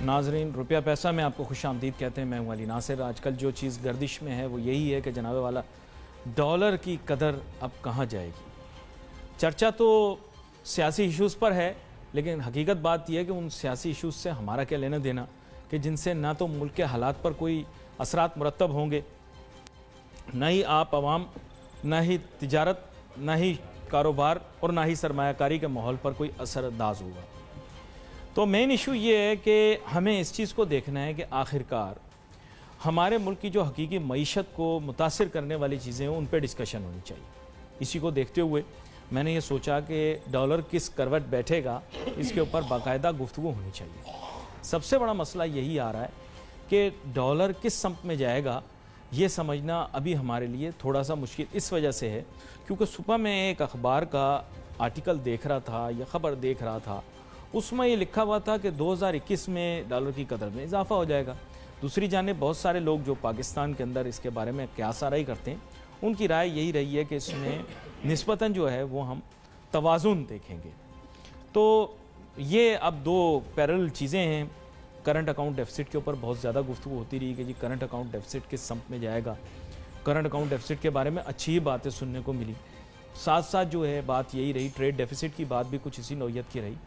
नाजरीन, रुपया पैसा में आपको खुश आमदीद कहते हैं। मैं हूं अली नासिर। आजकल जो चीज़ गर्दिश में है वो यही है कि जनाब वाला डॉलर की कदर अब कहाँ जाएगी। चर्चा तो सियासी इश्यूज़ पर है, लेकिन हकीकत बात यह है कि उन सियासी इश्यूज़ से हमारा क्या लेना देना कि जिनसे ना तो मुल्क के हालात पर कोई असरात मुरतब होंगे, ना ही आप अवाम, ना ही तिजारत, ना ही कारोबार और ना ही सरमायाकारी के माहौल पर कोई असरअंदाज होगा। तो मेन इशू ये है कि हमें इस चीज़ को देखना है कि आखिरकार हमारे मुल्क की जो हकीकी मईशत को मुतासिर करने वाली चीज़ें हैं उन पर डिस्कशन होनी चाहिए। इसी को देखते हुए मैंने ये सोचा कि डॉलर किस करवट बैठेगा, इसके ऊपर बाकायदा गुफ्तगू होनी चाहिए। सबसे बड़ा मसला यही आ रहा है कि डॉलर किस सम्त में जाएगा, ये समझना अभी हमारे लिए थोड़ा सा मुश्किल इस वजह से है क्योंकि सुबह मैं एक अखबार का आर्टिकल देख रहा था या ख़बर देख रहा था, उसमें ये लिखा हुआ था कि 2021 में डॉलर की कदर में इजाफा हो जाएगा। दूसरी जानिब बहुत सारे लोग जो पाकिस्तान के अंदर इसके बारे में क़यास आराई करते हैं, उनकी राय यही रही है कि इसमें निस्बतन जो है वो हम तवाज़ुन देखेंगे। तो ये अब दो पैरेलल चीज़ें हैं। करंट अकाउंट डेफिसिट के ऊपर बहुत ज़्यादा गुफ्तगू होती रही कि जी करंट अकाउंट डेफिसिट किस सम्त में जाएगा। करंट अकाउंट डेफिसिट के बारे में अच्छी ही बातें सुनने को मिली। साथ साथ जो है बात यही रही, ट्रेड डेफिसिट की बात भी कुछ इसी नौयत की रही।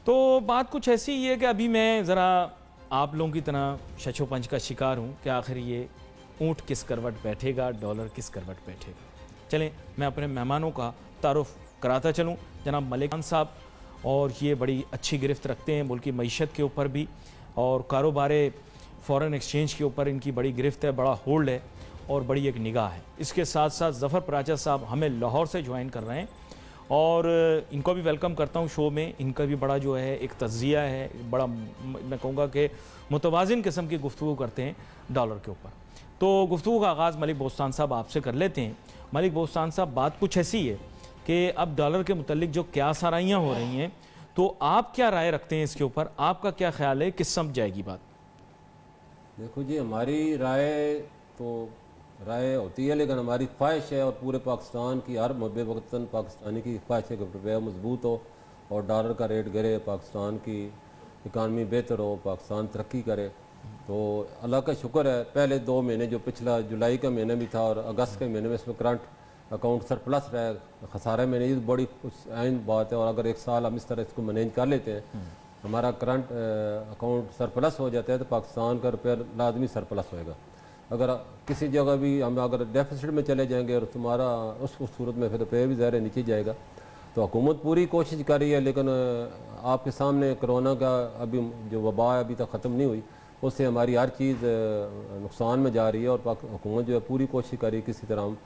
तो बात कुछ ऐसी ही है कि अभी मैं ज़रा आप लोगों की तरह शशोपंच का शिकार हूँ कि आखिर ये ऊँट किस करवट बैठेगा, डॉलर किस करवट बैठेगा। चलें मैं अपने मेहमानों का तारुफ कराता चलूँ। जनाब मलिक खान साहब, और ये बड़ी अच्छी गिरफ्त रखते हैं मुल्क की मईशत के ऊपर भी, और कारोबार फ़ॉरेन एक्सचेंज के ऊपर इनकी बड़ी गिरफ्त है, बड़ा होल्ड है और बड़ी एक निगाह है। इसके साथ साथ ज़फ़र पराचा साहब हमें लाहौर से ज्वाइन कर रहे हैं और इनको भी वेलकम करता हूँ शो में। इनका भी बड़ा जो है एक तज़िया है, बड़ा मैं कहूँगा कि मुतवाज़िन किस्म की गुफ्तगू करते हैं डॉलर के ऊपर। तो गुफ्तगू का आगाज़ मलिक बोस्तान साहब आपसे कर लेते हैं। मलिक बोस्तान साहब, बात कुछ ऐसी है कि अब डॉलर के मुतल्लिक जो क़यास आराइयाँ हो रही हैं, तो आप क्या राय रखते हैं इसके ऊपर? आपका क्या ख्याल है, किस समझ जाएगी बात? देखो जी, हमारी राय होती है, लेकिन हमारी ख्वाहिश है और पूरे पाकिस्तान की हर मुद्दे वक्तन पाकिस्तानी की ख्वाहिश है कि रुपया मजबूत हो और डॉलर का रेट गिरे, पाकिस्तान की इकानमी बेहतर हो, पाकिस्तान तरक्की करे। तो अल्लाह का शुक्र है, पहले 2 महीने जो पिछला जुलाई का महीना भी था और अगस्त के महीने में इसमें करंट अकाउंट सरप्लस रहे, खसारे में नहीं, बड़ी कुछ अहम बात है। और अगर एक साल हम इस तरह इसको मैनेज कर लेते हैं, हमारा करंट अकाउंट सरप्लस हो जाता है, तो पाकिस्तान का रुपया लाजमी सरप्लस होएगा। अगर किसी जगह भी हम अगर डेफिसिट में चले जाएंगे और तुम्हारा उस सूरत में फिर रुपया भी ज़ाहिर नीचे जाएगा। तो हुकूमत पूरी कोशिश कर रही है, लेकिन आपके सामने कोरोना का अभी जो वबा अभी तक ख़त्म नहीं हुई, उससे हमारी हर चीज़ नुकसान में जा रही है। और हुकूमत जो है पूरी कोशिश कर रही है किसी तरह हम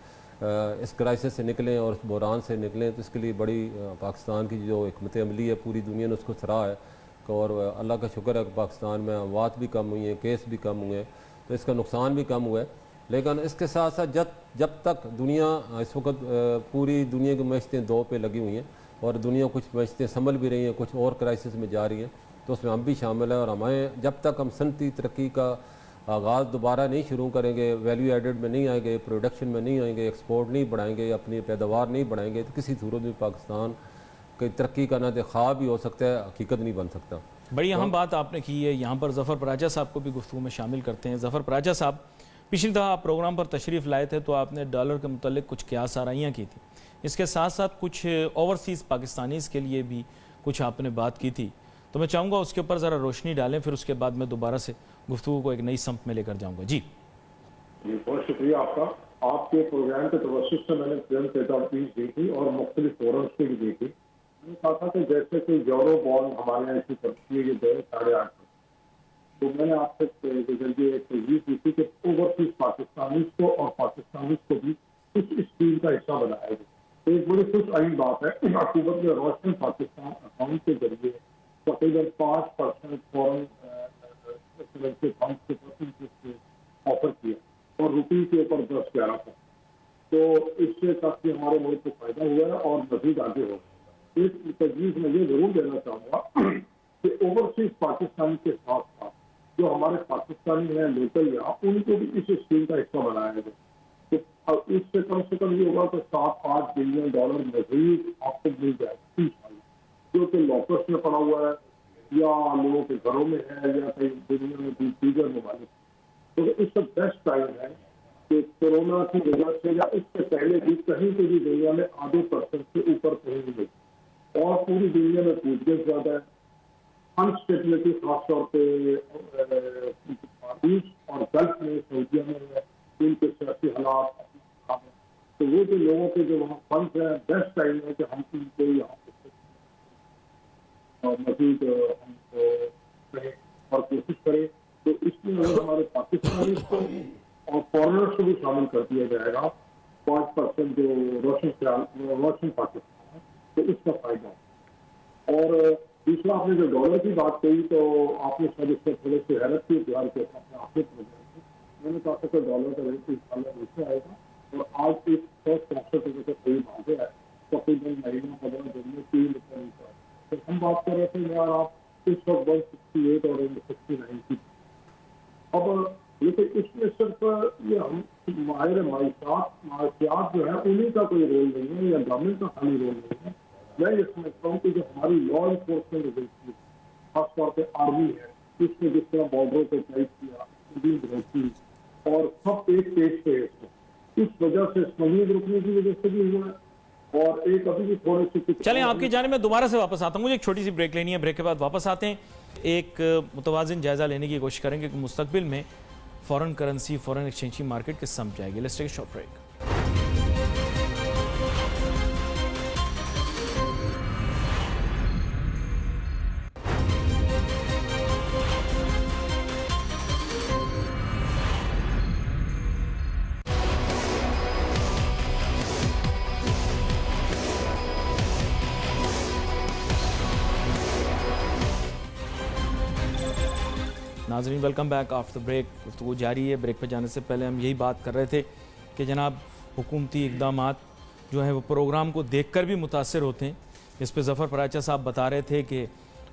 इस क्राइसिस से निकलें और इस बहरान से निकलें। तो इसके लिए बड़ी पाकिस्तान की जो हिकमत अमली है, पूरी दुनिया ने उसको सराहा है। और अल्लाह का शुक्र है कि पाकिस्तान में अमवात भी कम हुई हैं, केस भी कम हुए हैं, तो इसका नुकसान भी कम हुआ है। लेकिन इसके साथ साथ जब तक दुनिया इस वक्त पूरी दुनिया की मईशतें दो पे लगी हुई हैं और दुनिया कुछ मईशतें संभल भी रही हैं, कुछ और क्राइसिस में जा रही हैं, तो उसमें हम भी शामिल हैं। और हमें जब तक हम सनती तरक्की का आगाज़ दोबारा नहीं शुरू करेंगे, वैल्यू एडेड में नहीं आएंगे, प्रोडक्शन में नहीं आएंगे, एक्सपोर्ट नहीं बढ़ाएंगे, अपनी पैदावार नहीं बढ़ाएंगे, तो किसी सूरत में पाकिस्तान की तरक्की का ना तो ख्वाब भी हो सकता है, हकीकत नहीं बन सकता। बड़ी अहम बात आपने की है। यहाँ पर ज़फ़र पराचा साहब को भी गुफ्तगू में शामिल करते हैं। ज़फ़र पराचा साहब, पिछली दफ़ा आप प्रोग्राम पर तशरीफ़ लाए थे तो आपने डॉलर के मुतल्लिक कुछ क़यास आराइयाँ की थी। इसके साथ साथ कुछ ओवरसीज़ पाकिस्तानीज़ के लिए भी कुछ आपने बात की थी। तो मैं चाहूँगा उसके ऊपर ज़रा रोशनी डालें, फिर उसके बाद मैं दोबारा से गुफ्तगू को एक नई सम्त में लेकर जाऊँगा। जी बहुत शुक्रिया आपका। आपके प्रोग्राम के तवज्जुह से मैंने फिल्म पेदापीस देखी और मुख्तलिफ फोरम्स पे भी देखी। मैंने कहा था कि जैसे कि यूरो बॉन्ड हमारे यहाँ की तरक्की ये 8.5%, तो मैंने आपसे जल्दी एक तजवीज़ की थी कि ओवरसीज पाकिस्तानी को और पाकिस्तानी को भी इस स्कीम का हिस्सा बनाया गया। एक बड़ी खुश आइन बात है, हुकूमत ने रोशन पाकिस्तान अकाउंट के जरिए तकरीबन 5% फॉरन अकाउंट के ऑफर किया और रुपये के ऊपर 10-11%। तो इससे काफी हमारे मुल्क को फायदा हुआ है और मजीद आगे होगा। इस तजवीज़ में ये जरूर देना चाहूँगा कि ओवरसीज पाकिस्तान के साथ साथ जो हमारे पाकिस्तानी हैं लोकल यहाँ, उनको भी इस स्कीम का हिस्सा बनाया गया। तो इससे कम से कम ये होगा कि 7-8 बिलियन डॉलर मजीद आपको मिल जाएगा, जो कि लॉकर्स में पड़ा हुआ है, या लोगों के घरों में है या कहीं दुनिया में दीगर ममालिक, तो इस बेस्ट टाइम है कि कोरोना की वजह से या इससे पहले भी कहीं पे भी दुनिया में आधे % से ऊपर कहीं नहीं, और पूरी दुनिया में पूछगछ ज्यादा है, अनस्टेबिलिटी खासतौर पे रूस और गल्फ में, सऊदीया में उनके सियासी हालात, तो वो जो लोगों के जो वहाँ फंड है, बेस्ट टाइम है कि हम उनको यहाँ और मजीद हमको करें और कोशिश करें। तो इसमें अगर हमारे पाकिस्तानी को और फॉरनर्स को भी शामिल कर दिया जाएगा, 5% जो रोशन पाकिस्तान है, तो इसका फायदा है। और दूसरा, आपने जो डॉलर की बात कही तो आपने शायद इससे थोड़े से हैरत की इख्तियार किया था अपने आखिर प्रोग्राम में। मैंने कहा था कि डॉलर का रेट इंशाल्लाह नीचे आएगा और आज एक 164 रुपये के करीब आ गया है, तकरीबन महीना 15 दिन में 3 रुपये नीचे। तो हम बात कर रहे थे यार आप इस वक्त 168 और 169 की। अब लेकिन इसमें सिर्फ ये हम माहिर माशियात जो है उन्हीं का कोई रोल नहीं है या गवर्नमेंट का खाली रोल नहीं है। मैं ये समझता हूँ कि जो हमारी लॉ इन्फोर्समेंट एजेंसी खासतौर पर आर्मी है, इसने जिस तरह बॉर्डरों को टाइट किया, और सब एक पेज पे है, इस वजह से स्मगलिंग रुकने की वजह से भी हुआ है। और एक अभी भी थोड़े से चलें, आपकी जानिब में दोबारा से वापस आता हूँ, मुझे एक छोटी सी ब्रेक लेनी है, ब्रेक के बाद वापस आते हैं, एक मुतवाज़िन जायजा लेने की कोशिश करेंगे कि मुस्तकबिल में फॉरेन करेंसी, फॉरेन एक्सचेंज की मार्केट किस समझ जाएगी। Let's take a short break. नाज़रीन, वेलकम बैक आफ्टर ब्रेक। गुफ्तगू जारी है। ब्रेक पर जाने से पहले हम यही बात कर रहे थे कि जनाब हुकूमती इक़दामात जो हैं वो प्रोग्राम को देखकर भी मुतासर होते हैं। इस पर ज़फ़र पराचा साहब बता रहे थे कि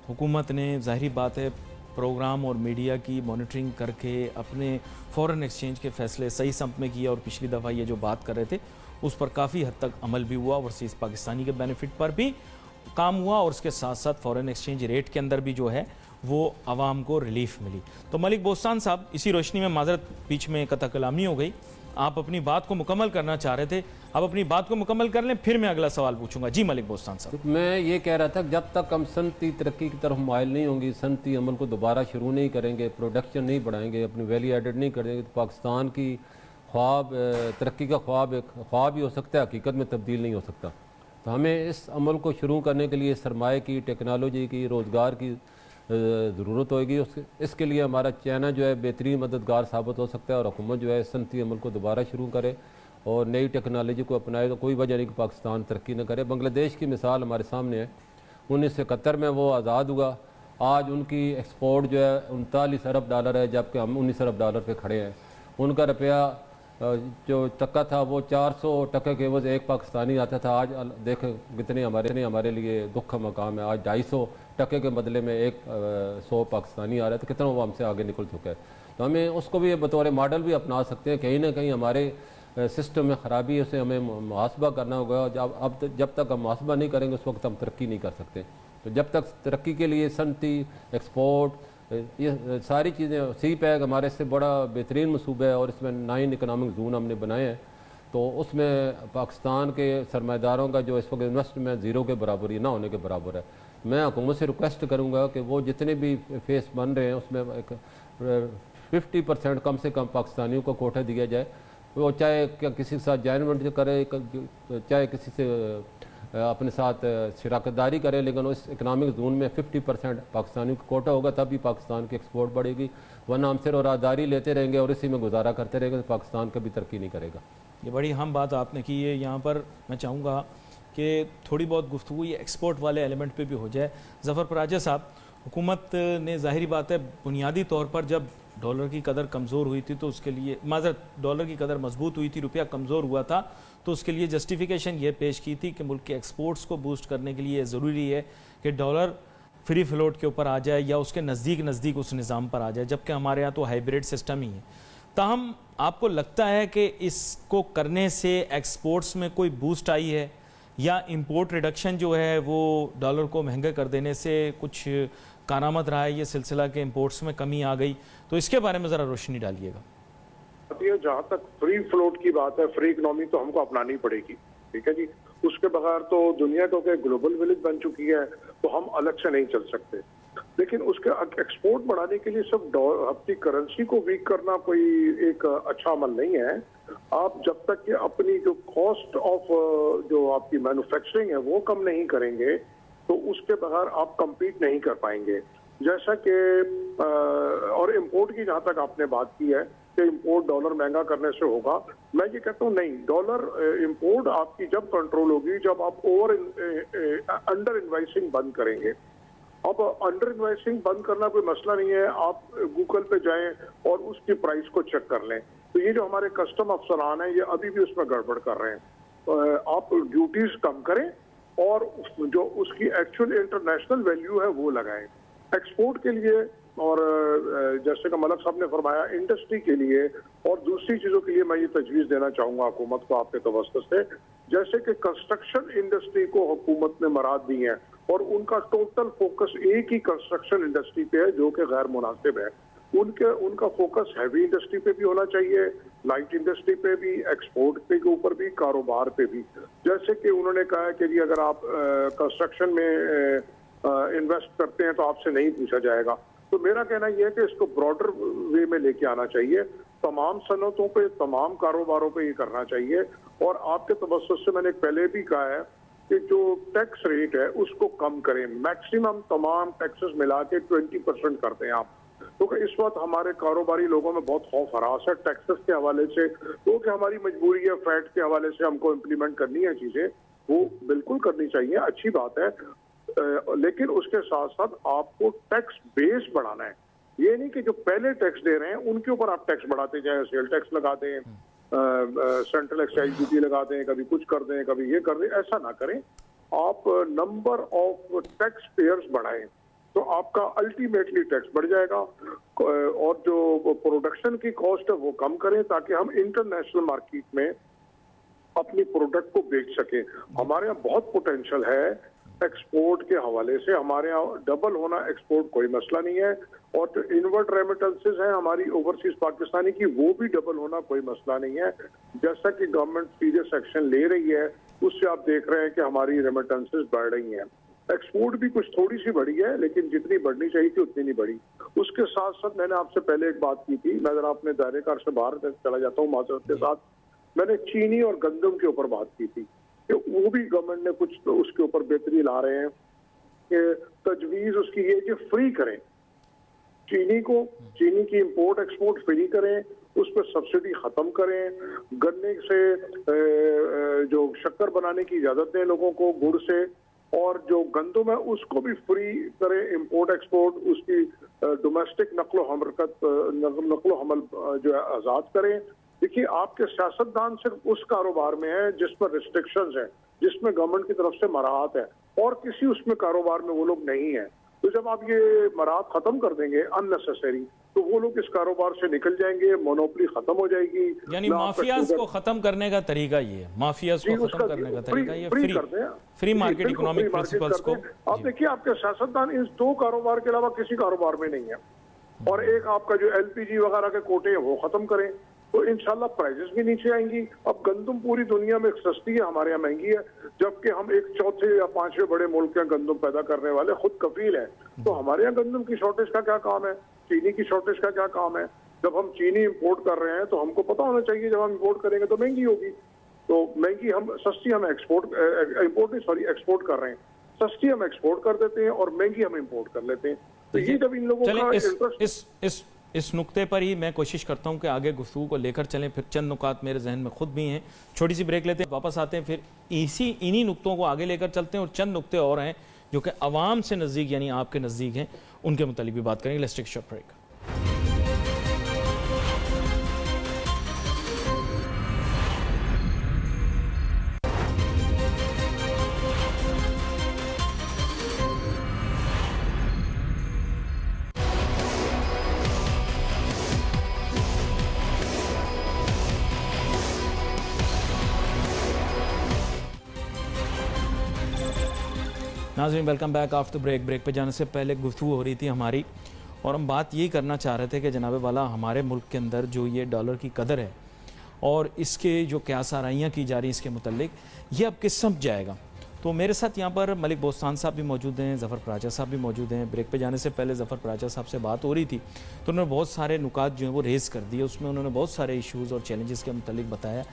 हुकूमत ने ज़ाहिरी बात है प्रोग्राम और मीडिया की मॉनिटरिंग करके अपने फ़ॉरेन एक्सचेंज के फ़ैसले सही समत में किया, और पिछली दफ़ा ये जो बात कर रहे थे उस पर काफ़ी हद तक अमल भी हुआ, ओवरसीज़ पाकिस्तानी के बेनिफिट पर भी काम हुआ, और उसके साथ साथ फ़ॉरेन एक्सचेंज रेट के अंदर भी जो है वो आवाम को रिलीफ मिली। तो मलिक बोस्तान साहब, इसी रोशनी में माजरत बीच में कता कलामी हो गई, आप अपनी बात को मुकम्मल करना चाह रहे थे, आप अपनी बात को मुकम्मल कर लें, फिर मैं अगला सवाल पूछूंगा। जी मलिक बोस्तान साहब। मैं ये कह रहा था जब तक हम सनती तरक्की की तरफ माइल नहीं होंगी, सनती अमल को दोबारा शुरू नहीं करेंगे, प्रोडक्शन नहीं बढ़ाएंगे, अपनी वैल्यू एडेड नहीं करेंगे, तो पाकिस्तान की ख्वाब तरक्की का ख्वाब एक ख्वाब ही हो सकता है, हकीकत में तब्दील नहीं हो सकता। तो हमें इस अमल को शुरू करने के लिए सरमाए की, टेक्नोलॉजी की, रोज़गार की ज़रूरत होगी। इसके लिए हमारा चाइना जो है बेहतरीन मददगार साबित हो सकता है, और हुकूमत जो है सनती अमल को दोबारा शुरू करे और नई टेक्नोलॉजी को अपनाए, तो कोई वजह नहीं कि पाकिस्तान तरक्की न करे। बांग्लादेश की मिसाल हमारे सामने है, 1971 में वो आज़ाद हुआ, आज उनकी एक्सपोर्ट जो है 39 अरब डॉलर है, जबकि हम 19 अरब डॉलर पे खड़े हैं। उनका रुपया जो टका था वो 400 टके के एवज एक पाकिस्तानी आता था, आज देख कितने हमारे लिए दुख का मकाम है। आज 250 टके के बदले में 100 पाकिस्तानी आ रहा है, तो कितना वो हमसे आगे निकल चुका है। तो हमें उसको भी बतौर मॉडल भी अपना सकते हैं। कहीं ना कहीं हमारे सिस्टम में ख़राबी है, उसे हमें मुहासबा करना होगा। जब तक हम मुहासबा नहीं करेंगे उस वक्त हम तरक्की नहीं कर सकते। तो जब तक तरक्की के लिए सनती, एक्सपोर्ट, ये सारी चीज़ें, सी पैक हमारे से बड़ा बेहतरीन मनसूबा है, और इसमें 9 इकनॉमिक जोन हमने बनाए हैं। तो उसमें पाकिस्तान के सरमाएदारों का जो इस वक्त इन्वेस्टमेंट ज़ीरो के बराबर ही ना होने के बराबर है। मैं हुकूमत से रिक्वेस्ट करूँगा कि वो जितने भी फेस बन रहे हैं उसमें एक 50% कम से कम पाकिस्तानियों को कोटा दिया जाए। वो चाहे किसी के साथ जॉइंट वेंचर करे, चाहे किसी से अपने साथ शराकतदारी करें, लेकिन उस इकनॉमिक जोन में 50% पाकिस्तानियों का कोटा होगा, तभी पाकिस्तान की एक्सपोर्ट बढ़ेगी। वरना हम सिर्फ राहदारी लेते रहेंगे और इसी में गुजारा करते रहेंगे, तो पाकिस्तान कभी तरक्की नहीं करेगा। ये बड़ी अहम बात आपने की है। यहाँ पर मैं चाहूँगा कि थोड़ी बहुत गुफ्तगू ये एक्सपोर्ट वाले एलिमेंट पे भी हो जाए। ज़फ़र पराजा साहब, हुकूमत ने ज़ाहिरी बात है बुनियादी तौर पर जब डॉलर की कदर कमज़ोर हुई थी तो उसके लिए डॉलर की कदर मजबूत हुई थी, रुपया कमज़ोर हुआ था, तो उसके लिए जस्टिफिकेशन ये पेश की थी कि मुल्क के एक्सपोर्ट्स को बूस्ट करने के लिए ज़रूरी है कि डॉलर फ्री फ्लोट के ऊपर आ जाए या उसके नज़दीक उस निज़ाम पर आ जाए, जबकि हमारे यहाँ तो हाइब्रिड सिस्टम ही है। ताहम आपको लगता है कि इसको करने से एक्सपोर्ट्स में कोई बूस्ट आई है, या इंपोर्ट रिडक्शन जो है वो डॉलर को महंगा कर देने से कुछ कारआमद रहा है ये सिलसिला के इंपोर्ट्स में कमी आ गई, तो इसके बारे में ज़रा रोशनी डालिएगा। जहाँ तक फ्री फ्लोट की बात है, फ्री इकोनॉमी तो हमको अपनानी पड़ेगी, ठीक है जी। उसके बगैर तो दुनिया तो ग्लोबल विलेज बन चुकी है, तो हम अलग से नहीं चल सकते। लेकिन उसके एक्सपोर्ट बढ़ाने के लिए सब अपनी करेंसी को वीक करना कोई एक अच्छा अमल नहीं है। आप जब तक कि अपनी जो कॉस्ट ऑफ जो आपकी मैन्युफैक्चरिंग है वो कम नहीं करेंगे, तो उसके बगैर आप compete नहीं कर पाएंगे। जैसा कि और इम्पोर्ट की जहां तक आपने बात की है कि इम्पोर्ट डॉलर महंगा करने से होगा, मैं ये कहता हूँ नहीं, डॉलर इम्पोर्ट आपकी जब कंट्रोल होगी जब आप अंडर इन्वाइसिंग बंद करेंगे। अब अंडर इन्वाइसिंग बंद करना कोई मसला नहीं है, आप गूगल पे जाएं और उसकी प्राइस को चेक कर लें। तो ये जो हमारे कस्टम अफसरान हैं ये अभी भी उसमें गड़बड़ कर रहे हैं। आप ड्यूटीज कम करें और जो उसकी एक्चुअल इंटरनेशनल वैल्यू है वो लगाएं एक्सपोर्ट के लिए। और जैसे कि मलक साहब ने फरमाया, इंडस्ट्री के लिए और दूसरी चीजों के लिए मैं ये तजवीज देना चाहूंगा हुकूमत को आपके तवस्सुस से, जैसे कि कंस्ट्रक्शन इंडस्ट्री को हुकूमत ने मराद दी है और उनका टोटल फोकस एक ही कंस्ट्रक्शन इंडस्ट्री पे है जो कि गैर मुनासिब है। उनका फोकस हैवी इंडस्ट्री पे भी होना चाहिए, लाइट इंडस्ट्री पे भी, एक्सपोर्ट पे के ऊपर भी, कारोबार पे भी। जैसे कि उन्होंने कहा है कि जी अगर आप कंस्ट्रक्शन में इन्वेस्ट करते हैं तो आपसे नहीं पूछा जाएगा। तो मेरा कहना यह है कि इसको ब्रॉडर वे में लेके आना चाहिए, तमाम सनतों पे, तमाम कारोबारों पे ये करना चाहिए। और आपके तवस्सुस से मैंने पहले भी कहा है कि जो टैक्स रेट है उसको कम करें, मैक्सिमम तमाम टैक्सेस मिला के 20% कर दें आप। क्योंकि इस वक्त हमारे कारोबारी लोगों में बहुत खौफ हरास है टैक्सेस के हवाले से, क्योंकि हमारी मजबूरी है, फैट के हवाले से हमको इम्प्लीमेंट करनी है चीजें, वो बिल्कुल करनी चाहिए, अच्छी बात है। लेकिन उसके साथ साथ आपको टैक्स बेस बढ़ाना है। ये नहीं कि जो पहले टैक्स दे रहे हैं उनके ऊपर आप टैक्स बढ़ाते जाएं, सेल टैक्स लगा दें, सेंट्रल एक्साइज ड्यूटी लगा दें, कभी कुछ कर दें, कभी ये कर दें, ऐसा ना करें। आप नंबर ऑफ टैक्स पेयर्स बढ़ाएं तो आपका अल्टीमेटली टैक्स बढ़ जाएगा। और जो प्रोडक्शन की कॉस्ट है वो कम करें ताकि हम इंटरनेशनल मार्केट में अपनी प्रोडक्ट को बेच सकें। हमारे यहाँ बहुत पोटेंशियल है एक्सपोर्ट के हवाले से, हमारे यहाँ डबल होना एक्सपोर्ट कोई मसला नहीं है। और जो इनवर्ट रेमिटेंसेस हैं हमारी ओवरसीज पाकिस्तानी की, वो भी डबल होना कोई मसला नहीं है। जैसा कि गवर्नमेंट सीरियस एक्शन ले रही है उससे आप देख रहे हैं कि हमारी रेमिटेंसेस बढ़ रही हैं। एक्सपोर्ट भी कुछ थोड़ी सी बढ़ी है लेकिन जितनी बढ़नी चाहिए थी उतनी नहीं बढ़ी। उसके साथ साथ मैंने आपसे पहले एक बात की थी, मैं अगर अपने दायरे कार से बाहर चला जाता हूँ माजरत के साथ, मैंने चीनी और गंदम के ऊपर बात की थी कि वो भी गवर्नमेंट ने कुछ तो उसके ऊपर बेहतरी ला रहे हैं कि तजवीज उसकी ये कि फ्री करें चीनी को, चीनी की इंपोर्ट एक्सपोर्ट फ्री करें, उस पर सब्सिडी खत्म करें, गन्ने से जो शक्कर बनाने की इजाजत दें लोगों को गुड़ से, और जो गंदम है उसको भी फ्री करें इंपोर्ट एक्सपोर्ट, उसकी डोमेस्टिक नकलो हमल जो है आज़ाद करें। देखिए आपके सियासतदान सिर्फ उस कारोबार में है जिस पर रिस्ट्रिक्शंस हैं, जिसमें गवर्नमेंट की तरफ से मराहत है, और किसी उसमें कारोबार में वो लोग नहीं है। तो जब आप ये मराहत खत्म कर देंगे अननेसेसरी, तो वो लोग इस कारोबार से निकल जाएंगे, मोनोपोली खत्म हो जाएगी। यानी माफियाज को खत्म करने का तरीका ये है, माफियाज को खत्म करने का तरीका ये फ्री मार्केट इकोनॉमिक प्रिंसिपल्स को। आप देखिए आपके सियासतदान इन दो कारोबार के अलावा किसी कारोबार में नहीं है। और एक आपका जो LPG वगैरह के कोटे हैं वो खत्म करें तो इंशाल्लाह प्राइसेस भी नीचे आएंगी। अब गंदम पूरी दुनिया में सस्ती है, हमारे यहाँ महंगी है, जबकि हम एक चौथे या पांचवें बड़े मुल्क के गंदम पैदा करने वाले खुद कफील हैं। तो हमारे यहाँ गंदम की शॉर्टेज का क्या काम है, चीनी की शॉर्टेज का क्या काम है? जब हम चीनी इंपोर्ट कर रहे हैं तो हमको पता होना चाहिए जब हम इंपोर्ट करेंगे तो महंगी होगी, तो महंगी हम सस्ती हम एक्सपोर्ट कर रहे हैं, सस्ती हम एक्सपोर्ट कर देते हैं और महंगी हम इंपोर्ट कर लेते हैं। तो ये जब इन लोगों का इस नुक्ते पर ही मैं कोशिश करता हूं कि आगे गुफ्तगू को लेकर चलें। फिर चंद नुकात मेरे जहन में खुद भी हैं, छोटी सी ब्रेक लेते हैं, वापस आते हैं, फिर इन्हीं नुक्तों को आगे लेकर चलते हैं और चंद नुक्ते और हैं जो कि अवाम से नज़दीक यानी आपके नज़दीक हैं, उनके मुतालिक भी बात करेंगे। Let's take a short break. नाज़रीन welcome back after break. Break पे जाने से पहले गुफ्तगू हो रही थी हमारी, और हम बात यही करना चाह रहे थे कि जनाब वाला हमारे मुल्क के अंदर जो ये डॉलर की कदर है और इसके जो क्यास आराइयाँ की जा रही हैं इसके मुतल्लिक, ये अब किस समझ जाएगा। तो मेरे साथ यहाँ पर मलिक बोस्तान साहब भी मौजूद हैं, ज़फ़र पराचा साहब भी मौजूद हैं। ब्रेक पे जाने से पहले ज़फ़र पराचा साहब से बात हो रही थी तो उन्होंने बहुत सारे नुकात जो हैं वो रेज़ कर दिए। उसमें उन्होंने बहुत सारे इशूज़ और चैलेंजेस के मुतल्लिक बताया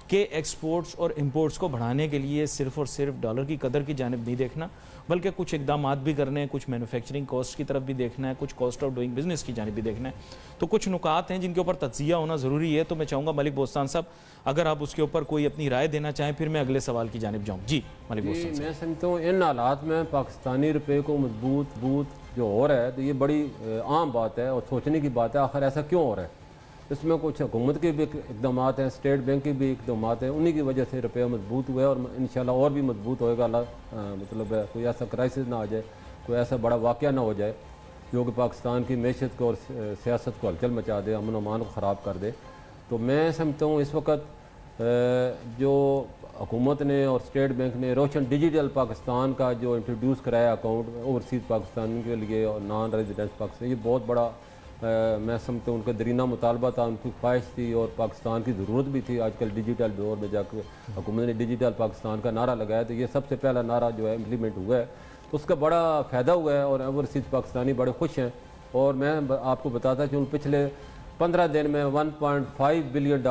कि एक्सपोर्ट्स और इंपोर्ट्स को बढ़ाने के लिए सिर्फ़ और सिर्फ डॉलर की कदर की जानिब नहीं देखना, बल्कि कुछ इकदाम भी करने हैं, कुछ मैन्युफैक्चरिंग कॉस्ट की तरफ भी देखना है, कुछ कॉस्ट ऑफ डूइंग बिजनेस की जानिब भी देखना है। तो कुछ नुकात हैं जिनके ऊपर तज्जिया होना ज़रूरी है। तो मैं चाहूँगा मलिक बोस्तान साहब अगर आप उसके ऊपर कोई अपनी राय देना चाहें, फिर मैं अगले सवाल की जानिब जाऊँ। जी मलिक बोस्तान साहब। मैं समझता हूँ इन हालात में पाकिस्तानी रुपये को मजबूत जो हो रहा है तो ये बड़ी आम बात है और सोचने की बात है आखिर ऐसा क्यों हो रहा है। इसमें कुछ हुकूमत के भी इकदाम हैं, स्टेट बैंक के भी इकदाम हैं, उन्हीं की वजह से रुपया मजबूत हुआ है और इंशाल्लाह और भी मजबूत होएगा। मतलब कोई ऐसा क्राइसिस ना आ जाए, कोई ऐसा बड़ा वाक़या ना हो जाए जो कि पाकिस्तान की मैशत को और सियासत को हलचल मचा दे, अमन अमान को ख़राब कर दे। तो मैं समझता हूँ इस वक्त जो हुकूमत ने और स्टेट बैंक ने रोशन डिजिटल पाकिस्तान का जो इंट्रोड्यूस कराया अकाउंट ओवरसीज़ पाकिस्तान के लिए और नॉन रेजिडेंस पाकिस्तान, ये बहुत बड़ा मैं समझता हूँ उनका दरीना मुतालबा था, उनकी ख्वाहिश थी और पाकिस्तान की ज़रूरत भी थी। आजकल डिजिटल दौर में जाकर हुकूमत ने डिजिटल पाकिस्तान का नारा लगाया तो ये सबसे पहला नारा जो है इम्प्लीमेंट हुआ है, तो उसका बड़ा फ़ायदा हुआ है और ओवरसीज़ पाकिस्तानी बड़े खुश हैं। और मैं आपको बताता चूँ पिछले 15 दिन में $1.5 बिलियन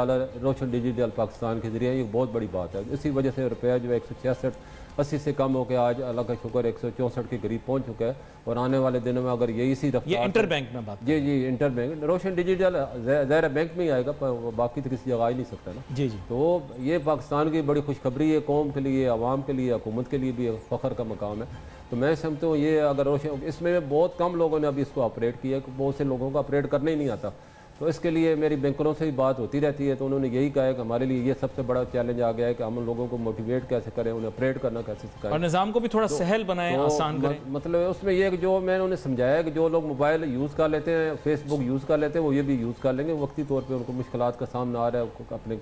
रोशन डिजिटल पाकिस्तान के ज़रिए, ये बहुत बड़ी बात है। इसी वजह से रुपया जो है 166-80 से कम होकर आज अल्लाह का शुक्र 164 के करीब पहुंच चुका है। और आने वाले दिनों में अगर ये इसी रफ्तार, ये इंटर बैंक में बात, जी इंटर बैंक रोशन डिजिटल ज़ाहिर बैंक में ही आएगा, पर बाकी तो किसी जगह आ ही नहीं सकता ना। जी। तो ये पाकिस्तान की बड़ी खुशखबरी है, कौम के लिए, आवाम के लिए, हुकूमत के लिए भी फ़ख्र का मकाम है। तो मैं समझता हूँ ये अगर रोशन, इसमें बहुत कम लोगों ने अभी इसको ऑपरेट किया, बहुत से लोगों को ऑपरेट करने ही नहीं आता। तो इसके लिए मेरी बैंकरों से भी बात होती रहती है, तो उन्होंने यही कहा है कि हमारे लिए ये सबसे बड़ा चैलेंज आ गया है कि हम उन लोगों को मोटिवेट कैसे करें, उन्हें ऑपरेट करना कैसे सिखाएं और निज़ाम को भी थोड़ा सहल बनाएं, आसान करें। मतलब उसमें ये कि जो मैंने उन्हें समझाया कि जो लोग मोबाइल यूज़ कर लेते हैं, फेसबुक यूज़ कर लेते हैं, वो ये भी यूज़ कर लेंगे। वक्ती तौर पर उनको मुश्किलात का सामना आ रहा है, अपने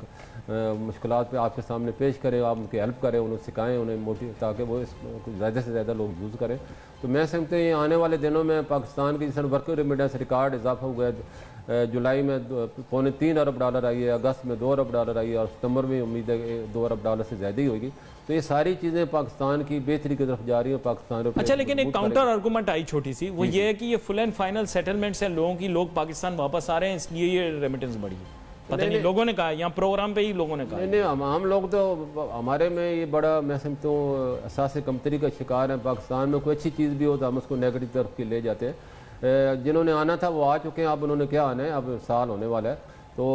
मुश्किलात पर आपके सामने पेश करें, आप उनकी हेल्प करें, उन्हें सिखाएँ, उन्हें ताकि वो इसको ज़्यादा से ज़्यादा लोग यूज़ करें। तो मैं समझता हूँ आने वाले दिनों में पाकिस्तान की जिस वर्किंग रेमिटेंस रिकॉर्ड इजाफा हुआ है, जुलाई में $3.25 अरब आई है, अगस्त में $2 अरब आई है और सितंबर में उम्मीद है कि $2 अरब से ज़्यादा ही होगी। तो ये सारी चीज़ें पाकिस्तान की बेहतरी की तरफ जा रही है। पाकिस्तान अच्छा, लेकिन एक काउंटर आर्गूमेंट आई छोटी सी, वो ये है कि ये फुल एंड फाइनल सेटलमेंट्स हैं लोगों की, लोग पाकिस्तान वापस आ रहे हैं इसलिए ये रेमिटेंस बढ़ी है। पता नहीं लोगों ने कहा, यहाँ प्रोग्राम पे ही लोगों ने कहा। नहीं हम लोग तो हमारे में ये बड़ा मैं समझता हूँ एहसास कमतरी का शिकार है। पाकिस्तान में कोई अच्छी चीज़ भी हो तो हम उसको नेगेटिव तरफ की ले जाते हैं। जिन्होंने आना था वो आ चुके हैं, अब उन्होंने क्या आना है, अब साल होने वाला है। तो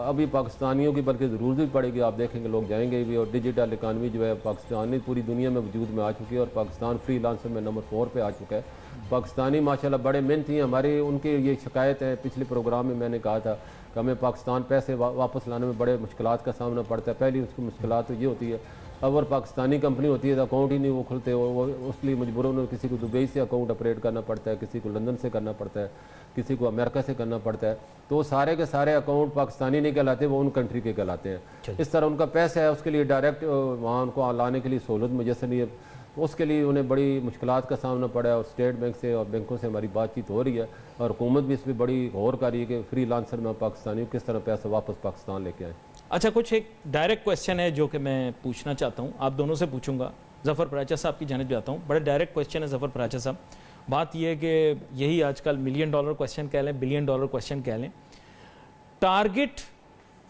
अभी पाकिस्तानियों की बल्कि ज़रूरत भी पड़ेगी, आप देखेंगे लोग जाएंगे भी। और डिजिटल इकानमी जो है पाकिस्तानी पूरी दुनिया में वजूद में आ चुकी है और पाकिस्तान फ्रीलांसर में नंबर 4 पे आ चुका है। पाकिस्तानी माशाल्लाह बड़े मेहनती हैं। हमारी उनकी ये शिकायत है, पिछले प्रोग्राम में मैंने कहा था कि हमें पाकिस्तान पैसे वापस लाने में बड़े मुश्किलात का सामना पड़ता है। पहली उसकी मुश्किलात तो ये होती है, अगर पाकिस्तानी कंपनी होती है तो अकाउंट ही नहीं वो खुलते, वो उसलिए मजबूरन किसी को दुबई से अकाउंट ऑपरेट करना पड़ता है, किसी को लंदन से करना पड़ता है, किसी को अमेरिका से करना पड़ता है। तो सारे के सारे अकाउंट पाकिस्तानी नहीं कहलाते, वो उन कंट्री के कहलाते हैं। इस तरह उनका पैसा है, उसके लिए डायरेक्ट वहाँ उनको लाने के लिए सहूलत मुयसर नहीं है, तो उसके लिए उन्हें बड़ी मुश्किलात का सामना पड़ा है। और स्टेट बैंक से और बैंकों से हमारी बातचीत हो रही है और हुकूमत भी इस पर बड़ी गौर कर रही है कि फ्री लांसर में पाकिस्तानियों किस तरह पैसा वापस पाकिस्तान लेके आए। अच्छा, कुछ एक डायरेक्ट क्वेश्चन है जो कि मैं पूछना चाहता हूँ, आप दोनों से पूछूंगा। ज़फ़र पराचा साहब की जानिब जाता हूँ। बड़ा डायरेक्ट क्वेश्चन है ज़फ़र पराचा साहब। बात यह है कि यही आजकल $1 मिलियन क्वेश्चन कह लें, $1 बिलियन क्वेश्चन कह लें, target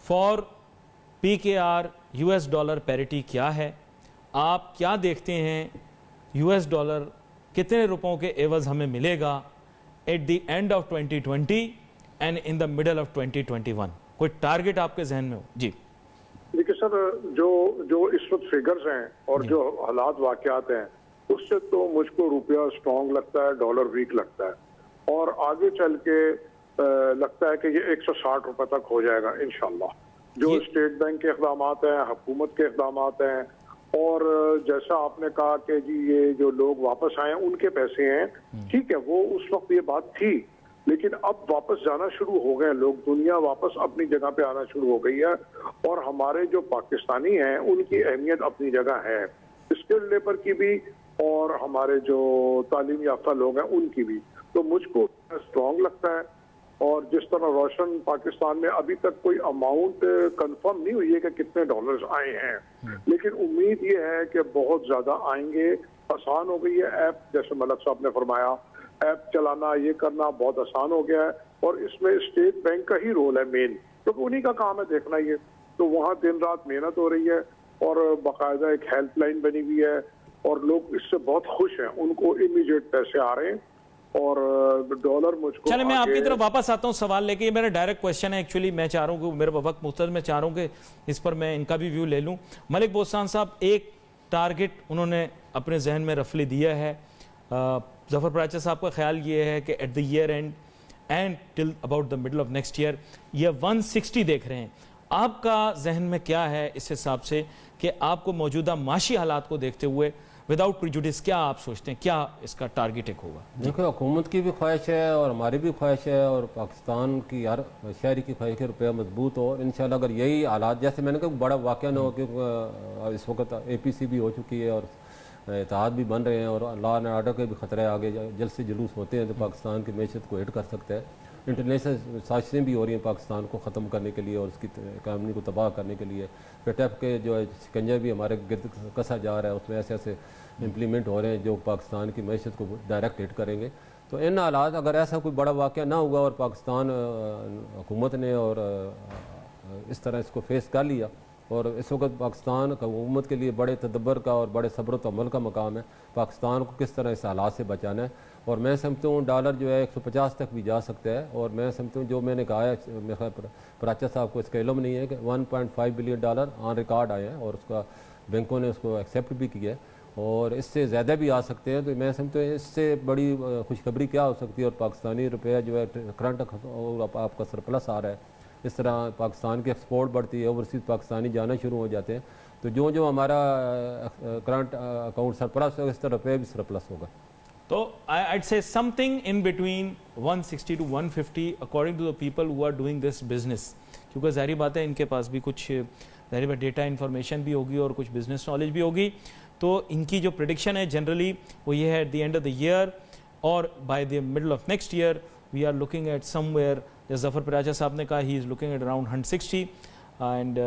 for PKR US dollar parity क्या है? आप क्या देखते हैं US डॉलर कितने रुपयों के एवज हमें मिलेगा eight the end of 2020 and in the middle of 2021? कोई टारगेट आपके जहन में हो? जी देखिए सर, जो इस वक्त फिगर्स हैं और जो हालात वाकयात हैं उससे तो मुझको रुपया स्ट्रांग लगता है, डॉलर वीक लगता है और आगे चल के लगता है कि ये 160 रुपए तक हो जाएगा इंशाल्लाह। जो स्टेट बैंक के इक़दाम हैं, हुकूमत के इक़दाम हैं और जैसा आपने कहा कि जी ये जो लोग वापस आए उनके पैसे हैं, ठीक है, वो उस वक्त ये बात थी, लेकिन अब वापस जाना शुरू हो गए लोग, दुनिया वापस अपनी जगह पे आना शुरू हो गई है और हमारे जो पाकिस्तानी हैं उनकी अहमियत अपनी जगह है। स्किल्ड लेबर की भी और हमारे जो तालीम याफ्ता लोग हैं उनकी भी। तो मुझको स्ट्रॉन्ग लगता है। और जिस तरह रोशन पाकिस्तान में अभी तक कोई अमाउंट कंफर्म नहीं हुई है कि कितने डॉलर्स आए हैं, लेकिन उम्मीद ये है कि बहुत ज्यादा आएंगे। आसान हो गई है ऐप, जैसे मलक साहब ने फरमाया, ऐप चलाना ये करना बहुत आसान हो गया है। और इसमें स्टेट बैंक का ही रोल है मेन, क्योंकि उन्हीं का काम है देखना ये। तो वहाँ दिन रात मेहनत हो रही है और बाकायदा एक हेल्पलाइन बनी हुई है और लोग इससे बहुत खुश हैं, उनको इमीडिएट पैसे आ रहे हैं। और डॉलर मुझको चले मैं आपकी तरफ वापस आता हूं सवाल लेके। ये मेरा डायरेक्ट क्वेश्चन है एक्चुअली, मैं चाह रहा हूं कि मेरे वक्त मुख्तर में चाह रहा हूं कि इस पर मैं इनका भी व्यू ले लूं। मलिक बोस्तान साहब, एक टारगेट उन्होंने अपने जहन में रफली दिया है। जफर पराचा साहब का ख्याल ये है कि at the year and till about the middle of next year ये 160 देख रहे हैं। आपका जहन में क्या है इस हिसाब से कि आपको मौजूदा माशी हालात को देखते हुए विदाउट प्रिजुडिस क्या आप सोचते हैं, क्या इसका टारगेट एक होगा? देखो, हुकूमत की भी ख्वाहिश है और हमारी भी ख्वाहिश है और पाकिस्तान की हर शहरी की ख्वाहिश है रुपया मजबूत हो। इंशाल्लाह अगर यही हालात, जैसे मैंने कहा, बड़ा वाक़या ना हो कि इस वक्त APC भी हो चुकी है और इत्तेहाद भी बन रहे हैं और लॉ एंड ऑर्डर के भी खतरे आगे जल्द से जुलूस होते हैं तो पाकिस्तान की मैशत को हिट कर सकता है। इंटरनेशनल साजिशें भी हो रही हैं पाकिस्तान को ख़त्म करने के लिए और उसकी इकानमी को तबाह करने के लिए। पेटफ के जो है शिकंजा भी हमारे गिर्द कसा जा रहा है, उसमें ऐसे ऐसे इम्प्लीमेंट हो रहे हैं जो पाकिस्तान की मैशत को डायरेक्ट हिट करेंगे। तो इन हालात अगर ऐसा कोई बड़ा वाक़या ना हुआ और पाकिस्तान हुकूमत ने और इस तरह इसको फेस कर लिया, और इस वक्त पाकिस्तान हुकूमत के लिए बड़े तदब्बर का और बड़े सब्र तहम्मुल का मकाम है पाकिस्तान को किस तरह इस हालात से बचाना है। और मैं समझता हूँ डॉलर जो है 150 तक भी जा सकता है। और मैं समझता हूँ जो मैंने कहा है, मेरे पराचा साहब को इसका इल्म नहीं है कि 1.5 बिलियन डॉलर ऑन रिकॉर्ड आए हैं और उसका बैंकों ने उसको एक्सेप्ट भी किया है और इससे ज़्यादा भी आ सकते हैं। तो मैं समझता हूँ इससे बड़ी खुशखबरी क्या हो सकती है। और पाकिस्तानी रुपया जो है करंट आपका सरप्लस आ रहा है, इस तरह पाकिस्तान की एक्सपोर्ट बढ़ती है, ओवरसीज़ पाकिस्तानी जाना शुरू हो जाते हैं। तो जो जो हमारा करंट अकाउंट सरप्लस होगा, इस तरह रुपये भी सरप्लस होगा। तो I'd say something in between 160 to 150 according to the people who are doing this business, क्योंकि ज़ाहिर बात है इनके पास भी कुछ ज़ाहिर डेटा इन्फॉर्मेशन भी होगी और कुछ बिजनेस नॉलेज भी होगी। तो इनकी जो प्रेडिक्शन है जनरली वो ये है, at the end of the year और by the middle of next year we are looking at somewhere, जैसे जफर पराचा साहब ने कहा, he is looking at around 160 and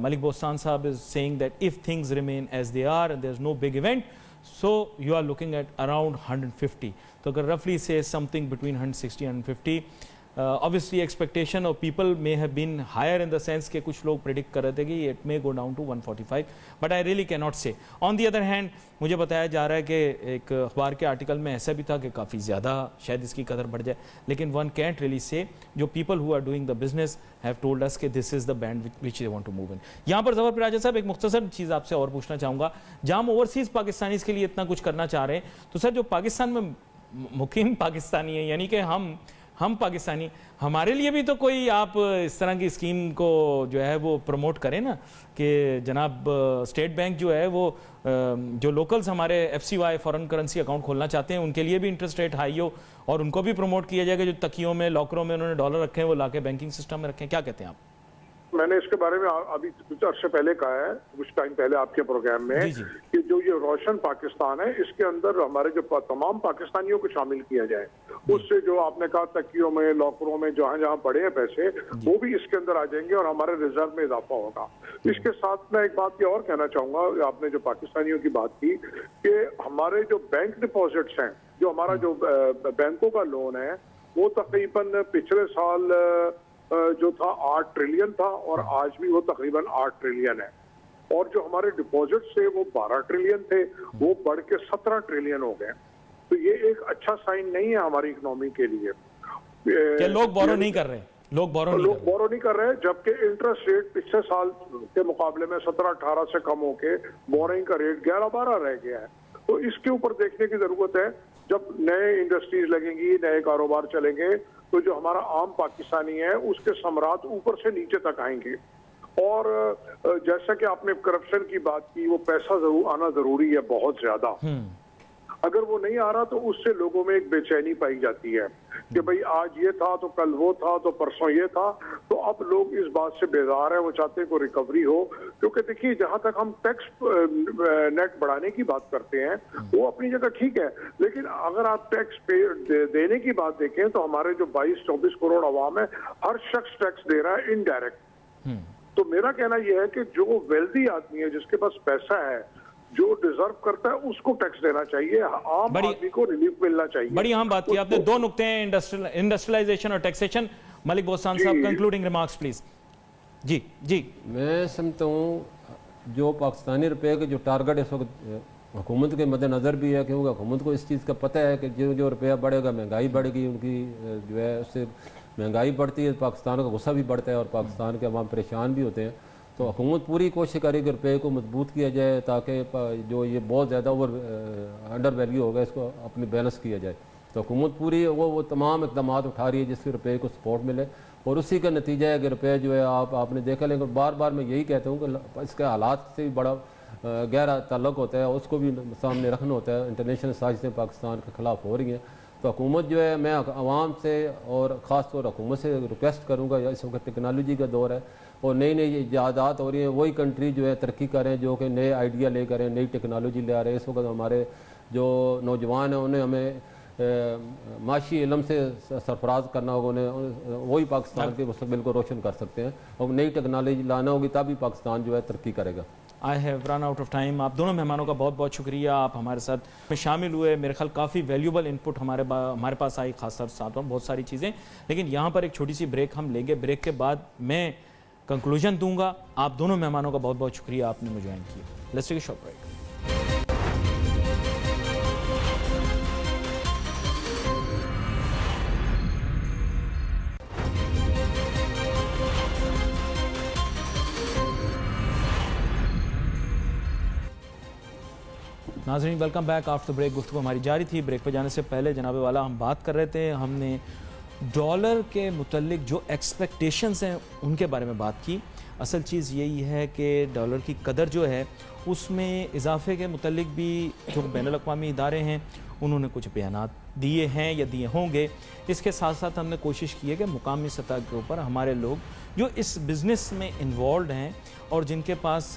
Malik Bostan साहब is saying that if things remain as they are and there is no big event, so you are looking at around 150. So can roughly say something between 160 and 150. Obviously expectation of people may have been higher in the sense कि कुछ लोग predict कर रहे थे कि it may go down to 145, but I really cannot say. On the other hand, मुझे बताया जा रहा है कि एक अखबार के आर्टिकल में ऐसा भी था कि काफ़ी ज़्यादा शायद इसकी कदर बढ़ जाए, लेकिन one can't really say. जो people who are doing the business have told us कि this is the band which they want to move in. यहाँ पर जफर पराचा साहब एक मुख्तसर चीज़ आपसे और पूछना चाहूँगा, जहाँ हम ओवरसीज़ पाकिस्तानीज़ के लिए इतना कुछ करना चाह रहे हैं, तो सर जो पाकिस्तान में मुकीम पाकिस्तानी है, यानी कि हम पाकिस्तानी, हमारे लिए भी तो कोई आप इस तरह की स्कीम को जो है वो प्रमोट करें ना, कि जनाब स्टेट बैंक जो है वो जो लोकल्स हमारे FCY फॉरेन करेंसी अकाउंट खोलना चाहते हैं उनके लिए भी इंटरेस्ट रेट हाई हो और उनको भी प्रमोट किया जाएगा। जो तकियों में लॉकरों में उन्होंने डॉलर रखे हैं वो लाके बैंकिंग सिस्टम में रखें, क्या कहते हैं आप? मैंने इसके बारे में अभी कुछ अर्से पहले कहा है, कुछ टाइम पहले आपके प्रोग्राम में, कि जो ये रोशन पाकिस्तान है इसके अंदर हमारे जो तमाम पाकिस्तानियों को शामिल किया जाए। उससे जो आपने कहा तकियों में लॉकरों में जहां जहां पड़े हैं पैसे वो भी इसके अंदर आ जाएंगे और हमारे रिजर्व में इजाफा होगा। इसके साथ मैं एक बात ये और कहना चाहूंगा, आपने जो पाकिस्तानियों की बात की कि हमारे जो बैंक डिपॉजिट्स हैं, जो हमारा जो बैंकों का लोन है वो तकरीबन पिछले साल जो था 8 ट्रिलियन था और आज भी वो तकरीबन 8 ट्रिलियन है। और जो हमारे डिपॉजिट थे वो 12 ट्रिलियन थे, वो बढ़ के 17 ट्रिलियन हो गए। तो ये एक अच्छा साइन नहीं है हमारी इकोनॉमी के लिए। लोग बोरो नहीं कर रहे, लोग बोरो नहीं कर रहे, जबकि इंटरेस्ट रेट पिछले साल के मुकाबले में 17-18 से कम होके बोरिंग का रेट 11-12 रह गया है। तो इसके ऊपर देखने की जरूरत है। जब नए इंडस्ट्रीज लगेंगी, नए कारोबार चलेंगे, तो जो हमारा आम पाकिस्तानी है उसके समरात ऊपर से नीचे तक आएंगे। और जैसा कि आपने करप्शन की बात की, वो पैसा जरूर आना जरूरी है बहुत ज्यादा। अगर वो नहीं आ रहा तो उससे लोगों में एक बेचैनी पाई जाती है कि भाई आज ये था तो कल वो था तो परसों ये था। तो अब लोग इस बात से बेजार है, वो चाहते हैं को रिकवरी हो। क्योंकि देखिए जहां तक हम टैक्स नेट बढ़ाने की बात करते हैं वो अपनी जगह ठीक है, लेकिन अगर आप टैक्स पे देने की बात देखें तो हमारे जो 22-24 करोड़ अवाम है, हर शख्स टैक्स दे रहा है इनडायरेक्ट। तो मेरा कहना यह है कि जो वेल्दी आदमी है, जिसके पास पैसा है, जो डिजर्व करता है, उसको टैक्स देना चाहिए, आम आदमी को रिलीफ मिलना चाहिए। बड़ी अहम बात की आपने। दो नुक्ते हैं, इंडस्ट्रियलाइजेशन और टैक्सेशन। मलिक बोस्तान साहब, कंक्लूडिंग रिमार्क्स प्लीज। जी जी। मैं समझता हूँ जो पाकिस्तानी रुपए के जो टारगेट इस वक्त हुकूमत के मद्देनज़र भी है, क्योंकि हुकूमत को इस चीज़ का पता है कि जो रुपया बढ़ेगा महंगाई बढ़ेगी, उनकी जो है उससे महंगाई बढ़ती है, पाकिस्तान का गुस्सा भी बढ़ता है और पाकिस्तान के अवाम परेशान भी होते हैं। तो हुकूमत पूरी कोशिश करेगी कि रुपये को मजबूत किया जाए ताकि जो ये बहुत ज़्यादा ओवर अंडर वैल्यू होगा इसको अपनी बैलेंस किया जाए। तो हुकूमत पूरी वो तमाम इकदाम उठा रही है जिससे रुपये को सपोर्ट मिले, और उसी का नतीजा है कि रुपये जो है आपने देखा। लेकिन बार बार मैं यही कहता हूँ कि इसके हालात से भी बड़ा गहरा ताल्लुक होता है, उसको भी सामने रखना होता है। इंटरनेशनल साजिशें पाकिस्तान के ख़िलाफ़ हो रही हैं, तो हुकूमत जो है, मैं आवाम से और ख़ास तौर हुकूमत से रिक्वेस्ट करूँगा, इस वक्त टेक्नोलॉजी का दौर है और नई नई ईजादात हो रही हैं। वही कंट्री जो है तरक्की कर रहे हैं जो कि नए आइडिया ले कर रहे हैं, नई टेक्नोलॉजी ले आ रहे हैं। इस वक्त हमारे जो नौजवान हैं उन्हें हमें माशी इलम से सरफराज करना होगा, उन्हें वही पाकिस्तान के मुस्तकबिल को रोशन कर सकते हैं। और नई टेक्नोलॉजी लाना होगी तभी पाकिस्तान जो है तरक्की करेगा। I have run out of time. आप दोनों मेहमानों का बहुत बहुत शुक्रिया, आप हमारे साथ में शामिल हुए। मेरे ख्याल काफ़ी वैल्यूबल इनपुट हमारे पास आई, खासतौर साथ में बहुत सारी चीज़ें। लेकिन यहाँ पर एक छोटी सी ब्रेक हम लेंगे, ब्रेक के बाद मैं कंक्लूजन दूंगा। आप दोनों मेहमानों का बहुत बहुत शुक्रिया, आपने मुझे ज्वाइन किया। Let's take a short break. नाज़रीन, वेलकम बैक आफ्टर ब्रेक। गुफ्तगू हमारी जारी थी। ब्रेक पर जाने से पहले जनाब वाला हम बात कर रहे थे, हमने डॉलर के मुतल्लिक जो एक्सपेक्टेशंस हैं उनके बारे में बात की। असल चीज़ यही है कि डॉलर की कदर जो है उसमें इजाफे के मुतल्लिक भी जो बैनुल अक़वामी इदारे हैं उन्होंने कुछ बयानात दिए हैं या दिए होंगे। इसके साथ साथ हमने कोशिश की है कि मुकामी सतह के ऊपर हमारे लोग जो इस बिज़नेस में इन्वॉल्व हैं और जिनके पास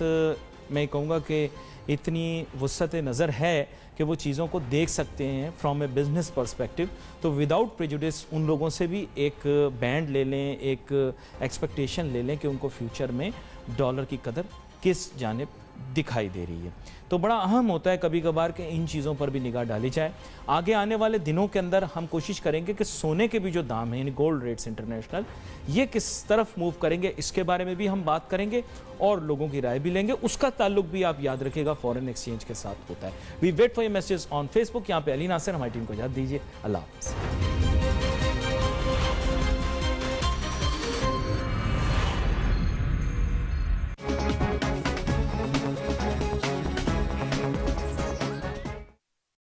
मैं कहूँगा कि इतनी वसअत नज़र है कि वो चीज़ों को देख सकते हैं फ्रॉम ए बिज़नेस पर्सपेक्टिव, तो विदाउट प्रेजुडिस उन लोगों से भी एक बैंड ले लें, एक एक्सपेक्टेशन ले लें कि उनको फ्यूचर में डॉलर की कदर किस जानिब दिखाई दे रही है। तो बड़ा अहम होता है कभी कभार कि इन चीज़ों पर भी निगाह डाली जाए। आगे आने वाले दिनों के अंदर हम कोशिश करेंगे कि सोने के भी जो दाम हैं, यानी गोल्ड रेट्स इंटरनेशनल, ये किस तरफ मूव करेंगे, इसके बारे में भी हम बात करेंगे और लोगों की राय भी लेंगे। उसका ताल्लुक भी आप याद रखिएगा फॉरेन एक्सचेंज के साथ होता है। We wait for your messages on Facebook. यहाँ पे अली नासिर, हमारी टीम को इजाज़त दीजिए। अल्लाह हाफ़िज़।